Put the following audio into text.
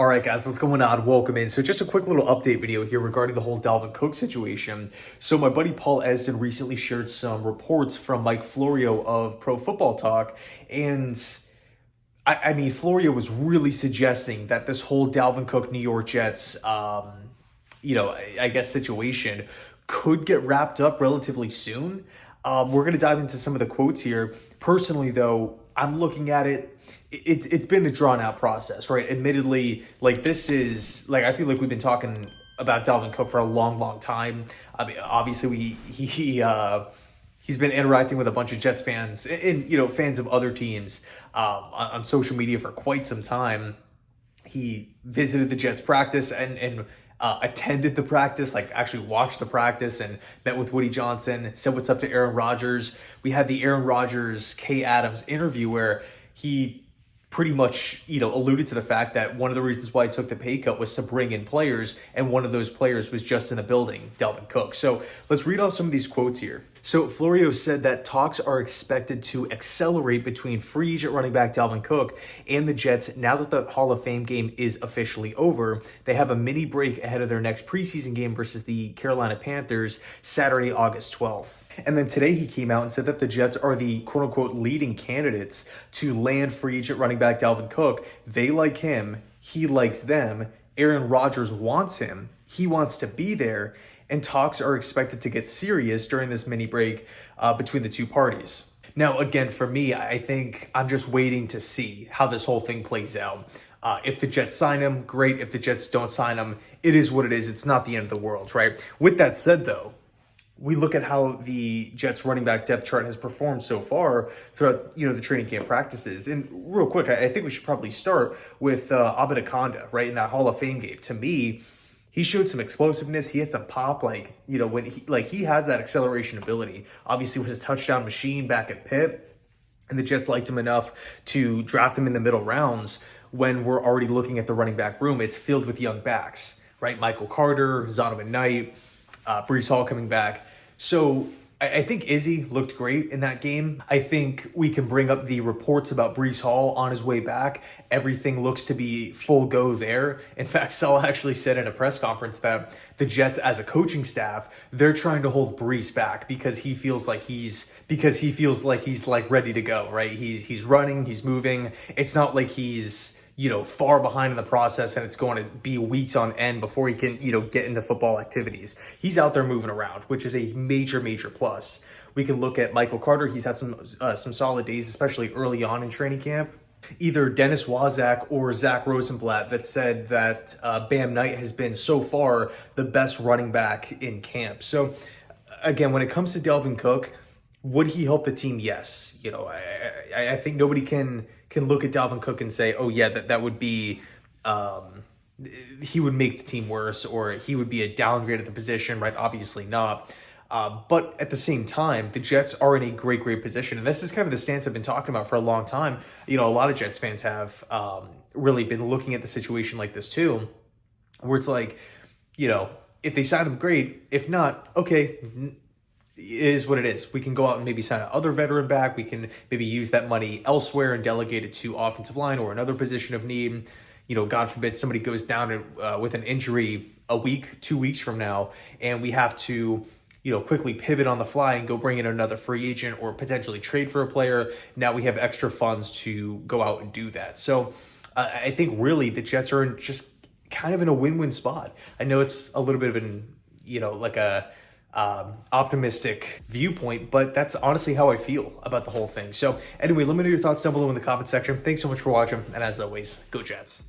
All right, guys, what's going on? Welcome in. So just a quick little update video here regarding the whole Dalvin Cook situation. So my buddy Paul Esden recently shared some reports from Mike Florio of ProFootballTalk, and I mean, Florio was really suggesting that this whole Dalvin Cook New York Jets, I guess situation could get wrapped up relatively soon. We're going to dive into some of the quotes here. Personally, though, I'm looking at it. It's been a drawn out process, right? Admittedly, like this is like I feel like we've been talking about Dalvin Cook for a long time. I mean, obviously he's been interacting with a bunch of Jets fans and fans of other teams on social media for quite some time. He visited the Jets practice and attended the practice, like actually watched the practice and met with Woody Johnson, said what's up to Aaron Rodgers. We had the Aaron Rodgers, Kay Adams interview where he pretty much, alluded to the fact that one of the reasons why he took the pay cut was to bring in players, and one of those players was just in the building, Dalvin Cook. So let's read off some of these quotes here. So Florio said that talks are expected to accelerate between free agent running back Dalvin Cook and the Jets now that the Hall of Fame game is officially over. They have a mini break ahead of their next preseason game versus the Carolina Panthers Saturday, August 12th. And then today he came out and said that the Jets are the quote-unquote leading candidates to land free agent running back Dalvin Cook. They like him. He likes them. Aaron Rodgers wants him. He wants to be there. And talks are expected to get serious during this mini break between the two parties. Now, again, for me, I think I'm just waiting to see how this whole thing plays out. If the Jets sign him, great. If the Jets don't sign him, it is what it is. It's not the end of the world, right? With that said, though, we look at how the Jets running back depth chart has performed so far throughout, the training camp practices. And real quick, I think we should probably start with Abed Akanda, right, in that Hall of Fame game. To me, he showed some explosiveness. He had some pop, when he has that acceleration ability. Obviously, was a touchdown machine back at Pitt, and the Jets liked him enough to draft him in the middle rounds. When we're already looking at the running back room, it's filled with young backs, right? Michael Carter, Zonovan Knight, Breece Hall coming back. So I think Izzy looked great in that game. I think we can bring up the reports about Breece Hall on his way back. Everything looks to be full go there. In fact, Salah actually said in a press conference that the Jets as a coaching staff, they're trying to hold Breece back because he feels like he's like ready to go, right? He's running, he's moving. It's not like he's far behind in the process and it's going to be weeks on end before he can, get into football activities. He's out there moving around, which is a major plus. We can look at Michael Carter. He's had some solid days, especially early on in training camp. Either Dennis Waszak or Zach Rosenblatt that said that Bam Knight has been so far the best running back in camp. So again, when it comes to Dalvin Cook, would he help the team? Yes. I think nobody can look at Dalvin Cook and say, oh yeah, that would be, he would make the team worse or he would be a downgrade at the position, right? Obviously not. But at the same time, the Jets are in a great position. And this is kind of the stance I've been talking about for a long time. A lot of Jets fans have really been looking at the situation like this too, where it's like, if they sign him, great. If not, okay, it is what it is. We can go out and maybe sign another veteran back. We can maybe use that money elsewhere and delegate it to offensive line or another position of need. God forbid somebody goes down with an injury a week, 2 weeks from now, and we have to, quickly pivot on the fly and go bring in another free agent or potentially trade for a player. Now we have extra funds to go out and do that. So I think really the Jets are just kind of in a win-win spot. I know it's a little bit of an, like a optimistic viewpoint, but that's honestly how I feel about the whole thing. So anyway, let me know your thoughts down below in the comment section. Thanks so much for watching, and as always, go Jets.